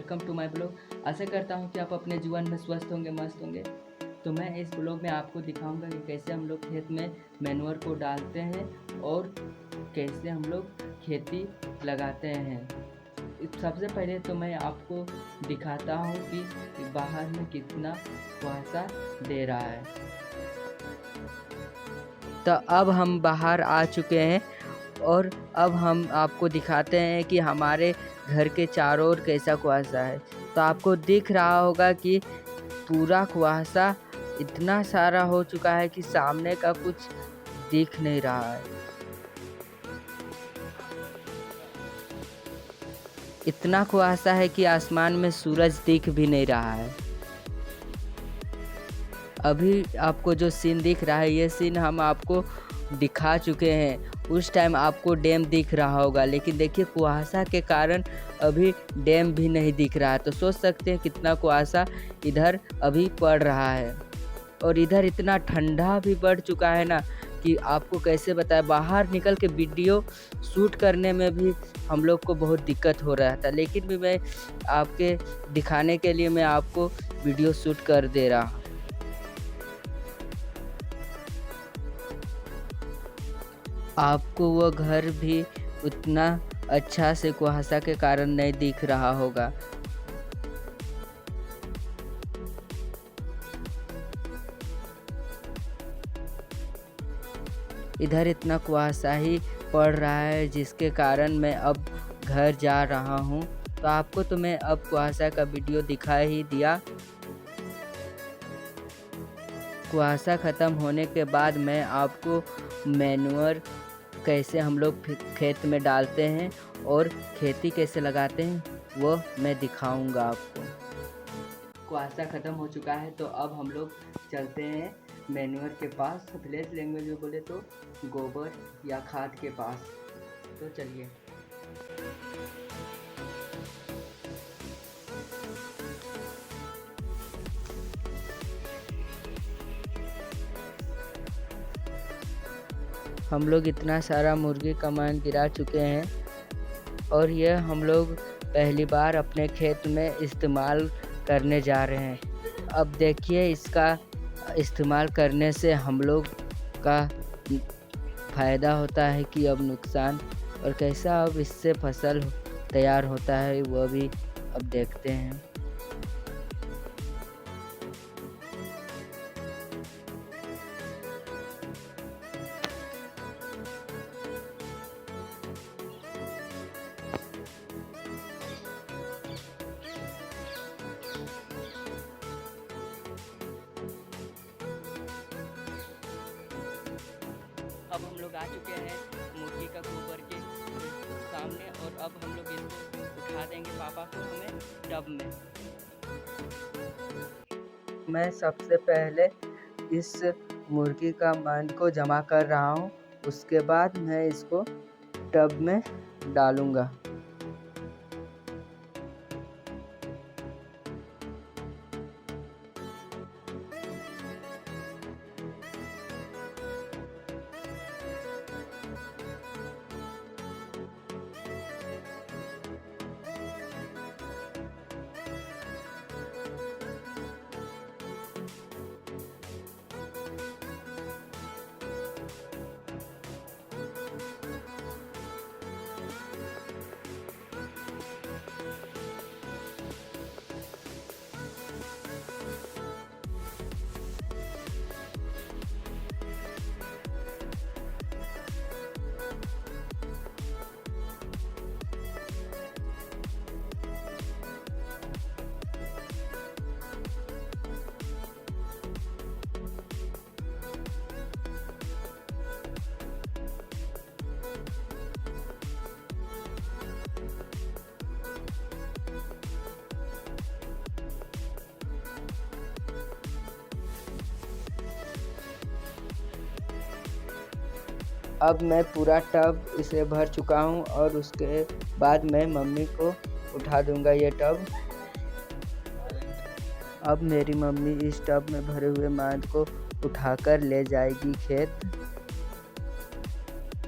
Welcome to my blog. आशा करता हूँ कि आप अपने जीवन में स्वस्थ होंगे, मस्त होंगे। तो मैं इस ब्लॉग में आपको दिखाऊंगा कि कैसे हम लोग खेत में मैन्योर को डालते हैं और कैसे हम लोग खेती लगाते हैं। सबसे पहले तो मैं आपको दिखाता हूँ कि बाहर में कितना कुहासा दे रहा है। तो अब हम बाहर आ चुके हैं और अब हम आपको दिखाते हैं कि हमारे घर के चारों ओर कैसा कुहासा है। तो आपको दिख रहा होगा कि पूरा कुहासा इतना सारा हो चुका है कि सामने का कुछ दिख नहीं रहा है। इतना कुहासा है कि आसमान में सूरज दिख भी नहीं रहा है। अभी आपको जो सीन दिख रहा है, ये सीन हम आपको दिखा चुके हैं। उस टाइम आपको डैम दिख रहा होगा, लेकिन देखिए कुहासा के कारण अभी डैम भी नहीं दिख रहा है। तो सोच सकते हैं कितना कुहासा इधर अभी पड़ रहा है। और इधर इतना ठंडा भी बढ़ चुका है ना कि आपको कैसे बताएं। बाहर निकल के वीडियो शूट करने में भी हम लोग को बहुत दिक्कत हो रहा था, लेकिन भी मैं आपके दिखाने के लिए मैं आपको वीडियो शूट कर दे रहा हूँ। आपको वो घर भी उतना अच्छा से कुहासा के कारण नहीं दिख रहा होगा। इधर इतना कुहासा ही पड़ रहा है, जिसके कारण मैं अब घर जा रहा हूँ। तो आपको तो मैं अब कुहासा का वीडियो दिखा ही दिया। कुहासा ख़त्म होने के बाद मैं आपको मैन्योर कैसे हम लोग खेत में डालते हैं और खेती कैसे लगाते हैं वो मैं दिखाऊंगा आपको। कुहासा ख़त्म हो चुका है, तो अब हम लोग चलते हैं मैन्योर के पास। विलेज लैंग्वेज में बोले तो गोबर या खाद के पास। तो चलिए। हम लोग इतना सारा मुर्गी का मांस गिरा चुके हैं और ये हम लोग पहली बार अपने खेत में इस्तेमाल करने जा रहे हैं। अब देखिए इसका इस्तेमाल करने से हम लोग का फ़ायदा होता है कि अब नुकसान, और कैसा अब इससे फसल तैयार होता है वो भी अब देखते हैं। अब हम लोग आ चुके हैं मुर्गी का गोबर के सामने और अब हम लोग इसको उठा देंगे पापा को हमें टब में। मैं सबसे पहले इस मुर्गी का मंड को जमा कर रहा हूँ, उसके बाद मैं इसको टब में डालूँगा। अब मैं पूरा टब इसे भर चुका हूँ और उसके बाद मैं मम्मी को उठा दूँगा ये टब। अब मेरी मम्मी इस टब में भरे हुए मांद को उठाकर ले जाएगी खेत।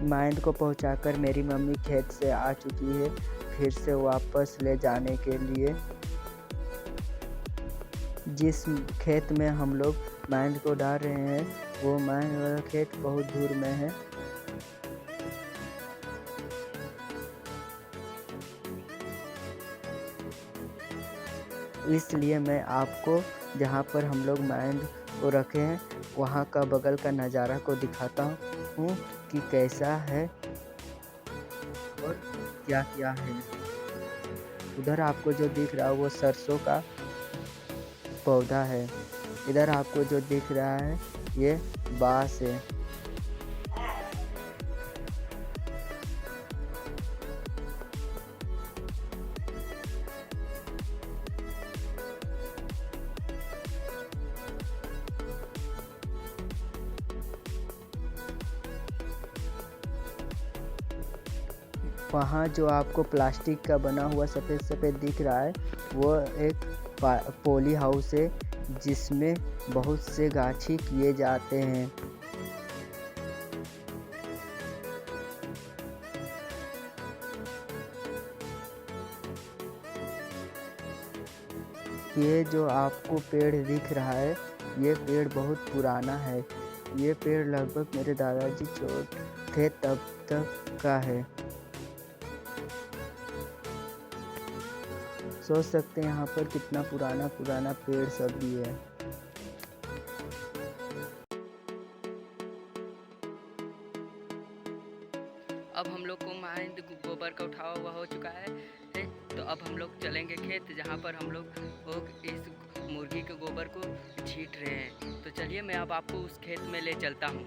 मांद को पहुंचाकर मेरी मम्मी खेत से आ चुकी है फिर से वापस ले जाने के लिए। जिस खेत में हम लोग माइंड को डाल रहे हैं वो माइंड वाला खेत बहुत दूर में है। इसलिए मैं आपको जहाँ पर हम लोग माइंड को रखे हैं वहाँ का बगल का नज़ारा को दिखाता हूँ कि कैसा है और क्या क्या है। उधर आपको जो दिख रहा है वो सरसों का पौधा है। इधर आपको जो दिख रहा है ये बांस है। वहाँ जो आपको प्लास्टिक का बना हुआ सफ़ेद सफ़ेद दिख रहा है वो एक पॉली हाउस है जिसमें बहुत से गाछी किए जाते हैं। ये जो आपको पेड़ दिख रहा है ये पेड़ बहुत पुराना है। ये पेड़ लगभग मेरे दादाजी छोटे थे तब तक का है। सोच सकते हैं यहाँ पर कितना पुराना पुराना पेड़ सब भी है। अब हम लोग को माइंड गोबर का उठावा हुआ हो चुका है तो अब हम लोग चलेंगे खेत जहाँ पर हम लोग इस मुर्गी के गोबर को छींट रहे हैं। तो चलिए मैं अब आपको उस खेत में ले चलता हूँ।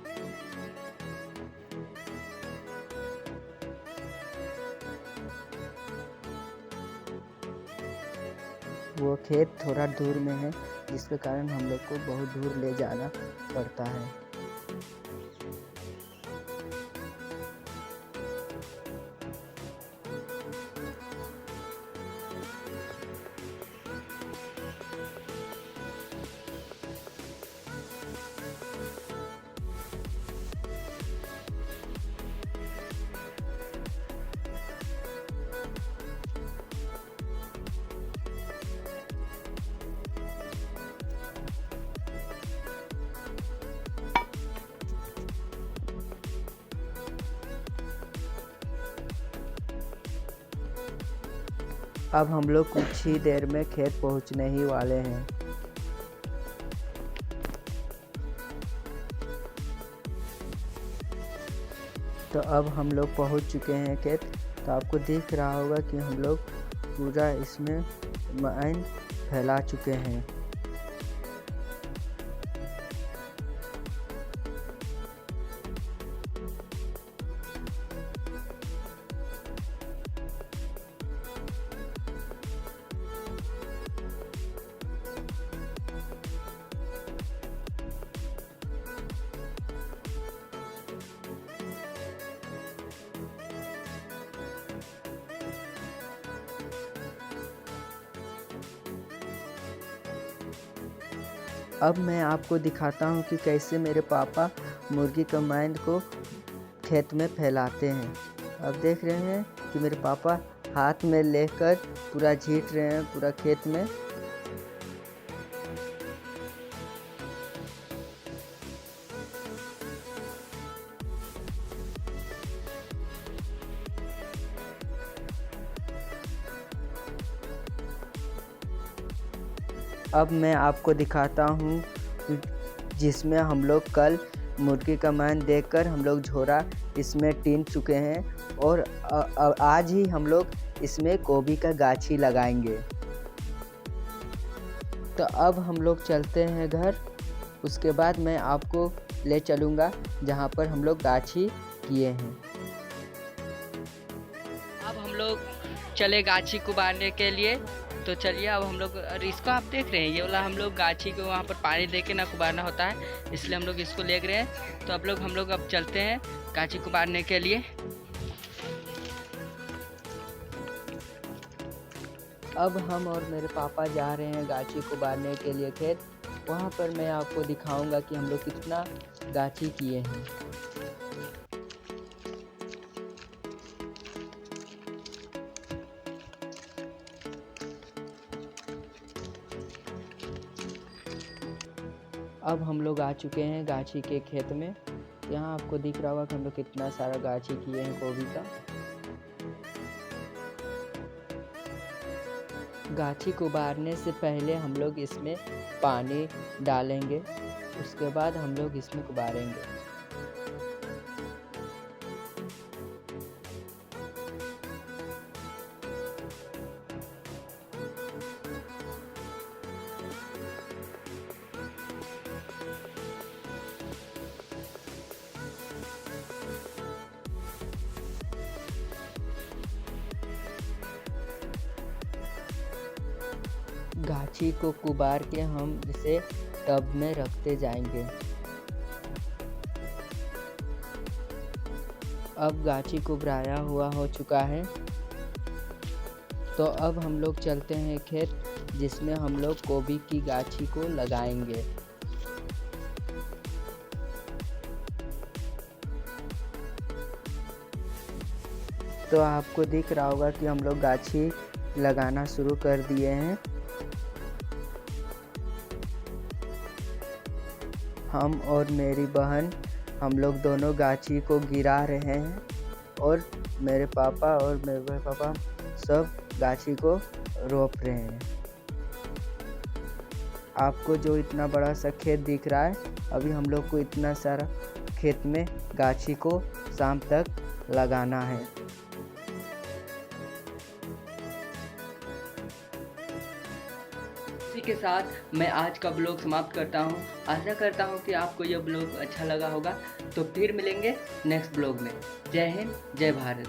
वो खेत थोड़ा दूर में है जिसके कारण हम लोग को बहुत दूर ले जाना पड़ता है। अब हम लोग कुछ ही देर में खेत पहुंचने ही वाले हैं। तो अब हम लोग पहुंच चुके हैं खेत। तो आपको दिख रहा होगा कि हम लोग पूरा इसमें माइन फैला चुके हैं। अब मैं आपको दिखाता हूँ कि कैसे मेरे पापा मुर्गी का माइंड को खेत में फैलाते हैं। अब देख रहे हैं कि मेरे पापा हाथ में लेकर पूरा झीट रहे हैं पूरा खेत में। अब मैं आपको दिखाता हूँ जिसमें हम लोग कल मुर्गी का मांस देकर हम लोग झोरा इसमें टीन चुके हैं और आज ही हम लोग इसमें गोभी का गाछी लगाएंगे। तो अब हम लोग चलते हैं घर। उसके बाद मैं आपको ले चलूँगा जहाँ पर हम लोग गाछी किए हैं। अब हम लोग चले गाछी को बांधने के लिए। तो चलिए अब हम लोग इसको आप देख रहे हैं ये वाला हम लोग गाछी को वहाँ पर पानी दे के ना कुबारना होता है, इसलिए हम लोग इसको ले रहे हैं। तो हम लोग अब चलते हैं गाछी को बांधने के लिए। अब हम और मेरे पापा जा रहे हैं गाछी को बांधने के लिए खेत। वहाँ पर मैं आपको दिखाऊंगा कि हम लोग कितना गाछी किए हैं। अब हम लोग आ चुके हैं गाछी के खेत में। यहाँ आपको दिख रहा होगा कि हम लोग कितना सारा गाछी किए हैं गोभी का। गाछी को उबारने से पहले हम लोग इसमें पानी डालेंगे, उसके बाद हम लोग इसमें उबारेंगे। गाछी को कुबार के हम इसे टब में रखते जाएंगे। अब गाछी कुबराया हुआ हो चुका है, तो अब हम लोग चलते हैं खेत जिसमें हम लोग गोभी की गाछी को लगाएंगे। तो आपको दिख रहा होगा कि हम लोग गाछी लगाना शुरू कर दिए हैं। हम और मेरी बहन हम लोग दोनों गाछी को गिरा रहे हैं और मेरे पापा और मेरे पापा सब गाछी को रोप रहे हैं। आपको जो इतना बड़ा सा खेत दिख रहा है, अभी हम लोग को इतना सारा खेत में गाछी को शाम तक लगाना है। इसी के साथ मैं आज का ब्लॉग समाप्त करता हूँ। आशा करता हूँ कि आपको यह ब्लॉग अच्छा लगा होगा। तो फिर मिलेंगे नेक्स्ट ब्लॉग में। जय हिंद, जय भारत।